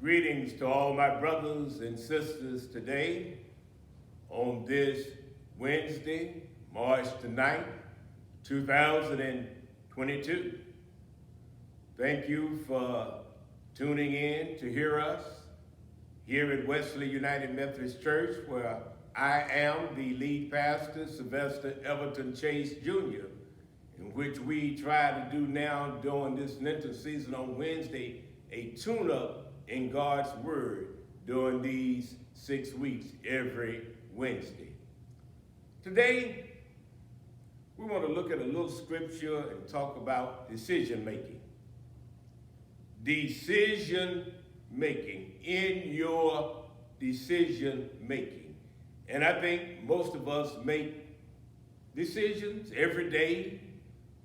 Greetings to all my brothers and sisters today on this Wednesday, March the 9th, 2022. Thank you for tuning in to hear us here at Wesley United Methodist Church, where I am the lead pastor, Sylvester Everton Chase Jr., in which we try to do now during this Lenten season on Wednesday, a tune-up in God's Word during these 6 weeks every Wednesday. Today, we want to look at a little scripture and talk about decision making. Decision making, in your decision making. And I think most of us make decisions every day,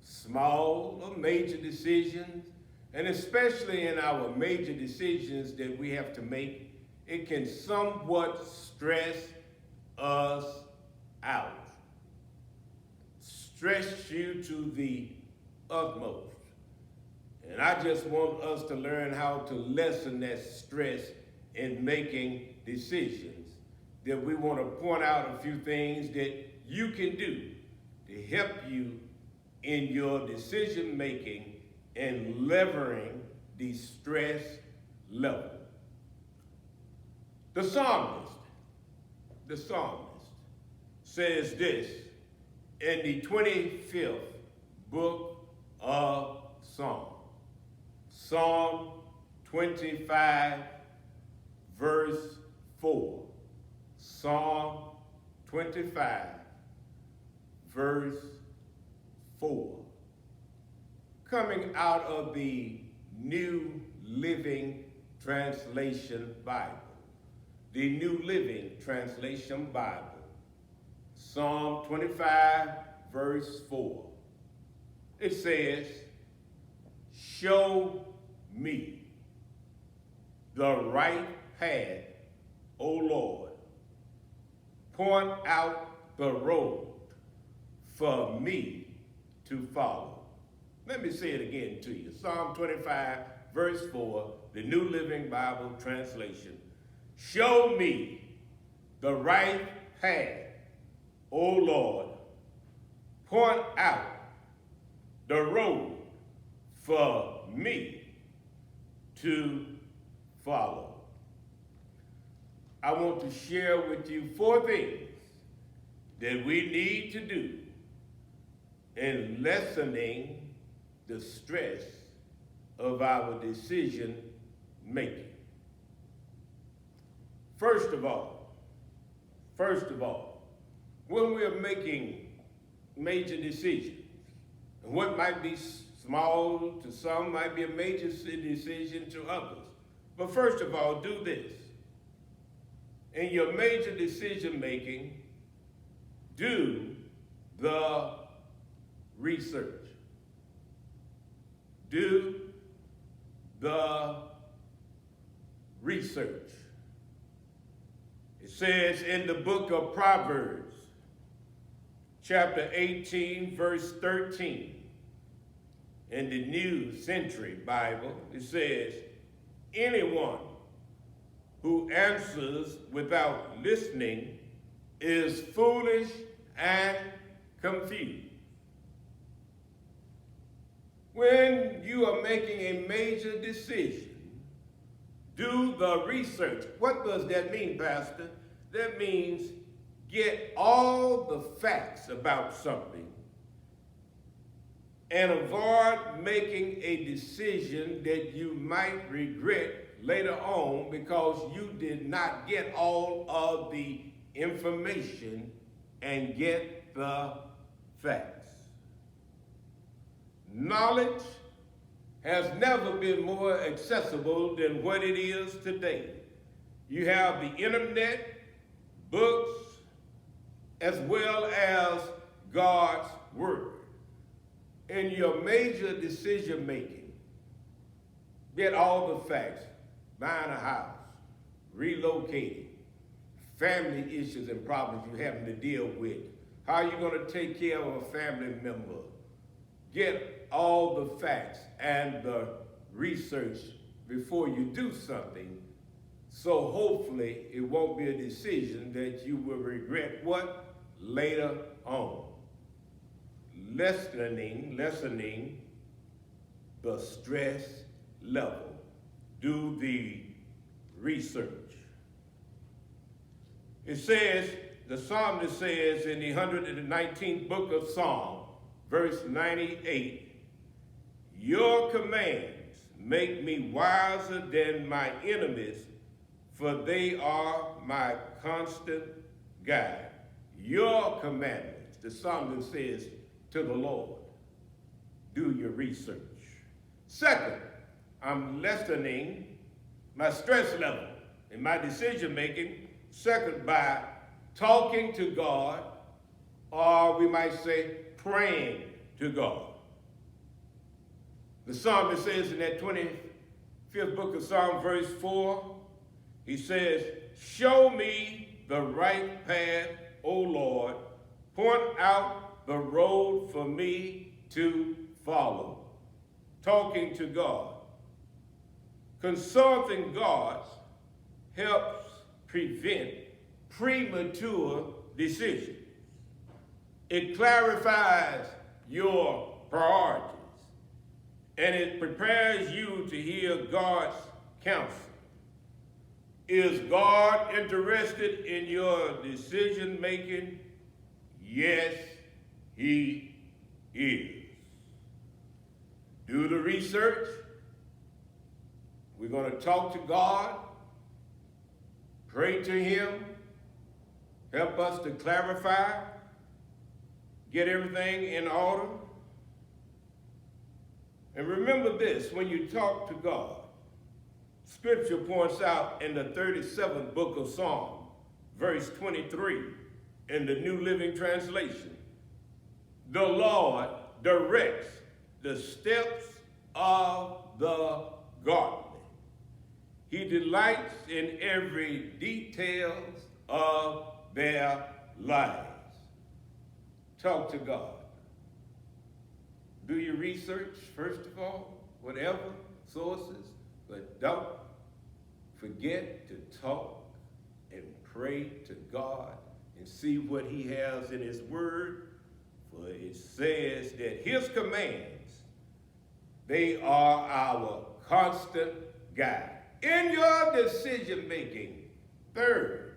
small or major decisions. And especially in our major decisions that we have to make, it can somewhat stress us out. Stress you to the utmost. And I just want us to learn how to lessen that stress in making decisions. That we want to point out a few things that you can do to help you in your decision making and levering the stress level. The psalmist says this in the 25th book of Psalms. Psalm 25, verse 4. Psalm 25, verse 4. Coming out of the New Living Translation Bible. The New Living Translation Bible. Psalm 25, verse 4. It says, "Show me the right path, O Lord. Point out the road for me to follow." Let me say it again to you. Psalm 25, verse 4, the New Living Bible Translation. "Show me the right path, O Lord. Point out the road for me to follow." I want to share with you 4 things that we need to do in lessening the stress of our decision making. First of all, when we are making major decisions, and what might be small to some might be a major decision to others. But first of all, do this. In your major decision making, do the research. Do the research. It says in the book of Proverbs, chapter 18, verse 13, in the New Century Bible, it says, "Anyone who answers without listening is foolish and confused." When you are making a major decision, do the research. What does that mean, Pastor? That means get all the facts about something and avoid making a decision that you might regret later on because you did not get all of the information and get the facts. Knowledge has never been more accessible than what it is today. You have the internet, books, as well as God's Word. In your major decision making, get all the facts. Buying a house, relocating, family issues and problems you're having to deal with. How are you going to take care of a family member? Get all the facts and the research before you do something So hopefully it won't be a decision that you will regret what? Later on. Lessening the stress level. Do the research. It says, the psalmist says in the 119th book of Psalm, verse 98, your commands make me wiser than my enemies, for they are my constant guide. Your commandments, the psalmist says to the Lord. Do your research. Second, I'm lessening my stress level in my decision making. Second, by talking to God, or we might say praying to God. The psalmist says in that 25th book of Psalm, verse 4, he says, show me the right path, O Lord. Point out the road for me to follow. Talking to God. Consulting God helps prevent premature decisions. It clarifies your priorities, and it prepares you to hear God's counsel. Is God interested in your decision making? Yes, He is. Do the research. We're going to talk to God, pray to Him, help us to clarify, get everything in order. And remember this, when you talk to God, Scripture points out in the 37th book of Psalm, verse 23, in the New Living Translation, the Lord directs the steps of the godly. He delights in every details of their lives. Talk to God. Do your research, first of all, whatever sources, but don't forget to talk and pray to God and see what He has in His Word. For it says that His commands, they are our constant guide. In your decision making, third,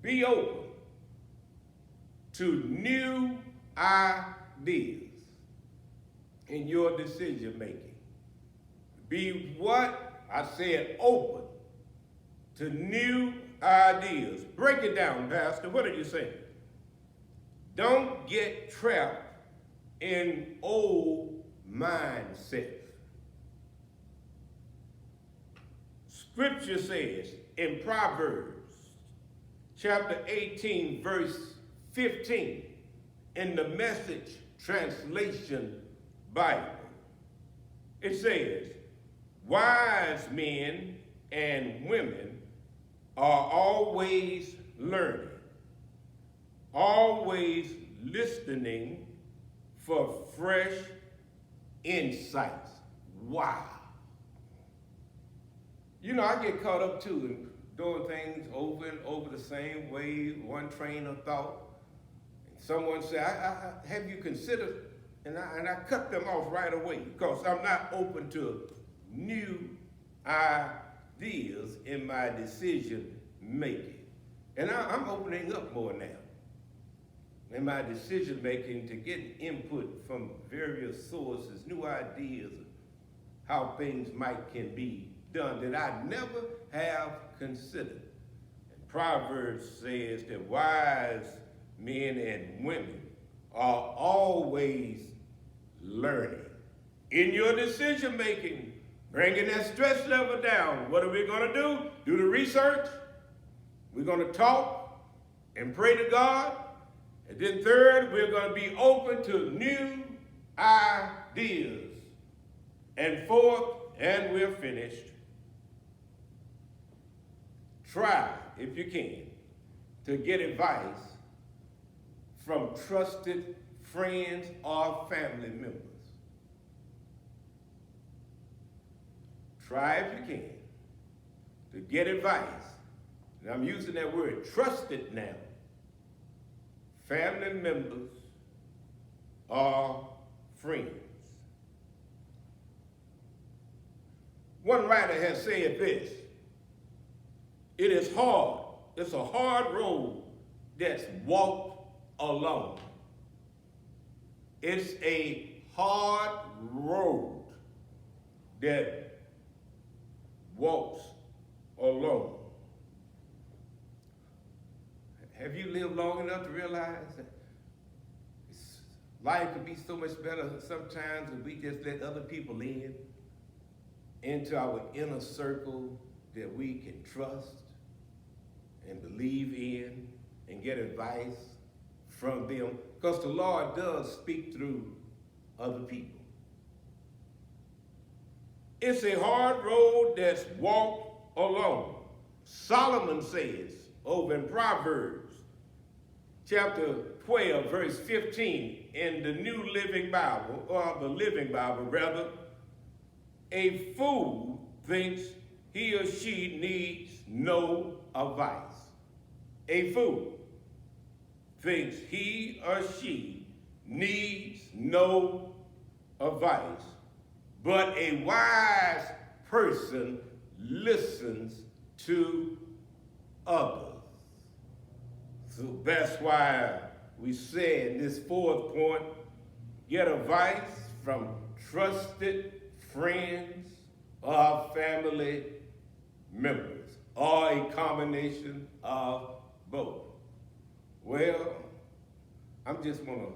be open to new ideas in your decision making. Be what? I said open to new ideas. Break it down, Pastor. What are you saying? Don't get trapped in old mindsets. Scripture says in Proverbs chapter 18, verse 15, in the Message Translation Bible, it says, wise men and women are always learning, always listening for fresh insights. Wow. You know, I get caught up too in doing things over and over the same way, one train of thought. And someone said, have you considered, and I cut them off right away because I'm not open to new ideas in my decision making. And I'm opening up more now in my decision making to get input from various sources, new ideas of how things can be done that I never have considered. And Proverbs says that wise men and women are always learning. In your decision making, bringing that stress level down, what are we going to do? Do the research. We're going to talk and pray to God. And then third, we're going to be open to new ideas. And fourth, and we're finished, try, if you can, to get advice from trusted friends or family members. Try if you can to get advice. And I'm using that word trusted now. Family members or friends. One writer has said this: it is hard, it's a hard road that's walked alone. It's a hard road that walks alone. Have you lived long enough to realize that life could be so much better sometimes if we just let other people in into our inner circle that we can trust and believe in and get advice from them? Because the Lord does speak through other people. It's a hard road that's walked alone. Solomon says over in Proverbs chapter 12, verse 15, in the New Living Bible, or the Living Bible rather, a fool thinks he or she needs no advice. A fool thinks he or she needs no advice, but a wise person listens to others. So that's why we say in this fourth point, get advice from trusted friends or family members, or a combination of both. Well, I'm just going to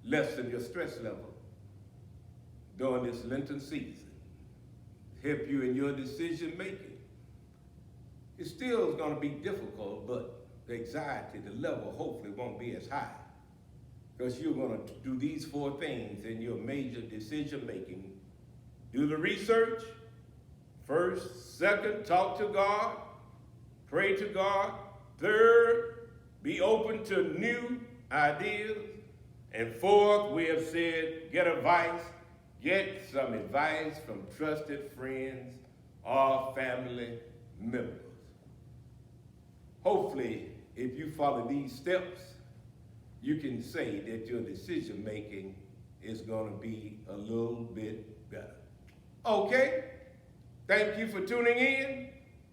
lessen your stress level during this Lenten season, help you in your decision making. It still is going to be difficult, but the anxiety, the level hopefully won't be as high, because you're going to do these four things in your major decision making. Do the research first. Second, talk to God, pray to God. Third, be open to new ideas. And fourth, we have said, get advice. Get some advice from trusted friends or family members. Hopefully, if you follow these steps, you can say that your decision making is going to be a little bit better. Okay, thank you for tuning in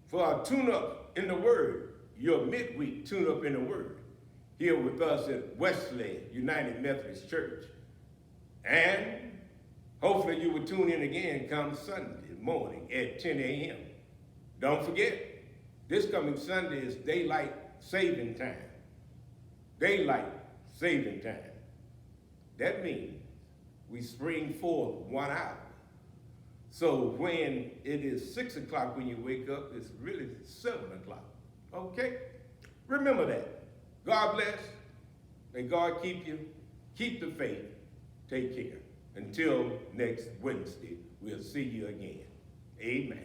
for our tune-up in the Word, your midweek tune-up in the Word, here with us at Wesley United Methodist Church. And hopefully you will tune in again come Sunday morning at 10 a.m. Don't forget, this coming Sunday is daylight saving time. Daylight saving time. That means we spring forth 1 hour. So when it is 6 o'clock when you wake up, it's really 7 o'clock. Okay? Remember that. God bless. May God keep you. Keep the faith. Take care. Until next Wednesday, we'll see you again. Amen.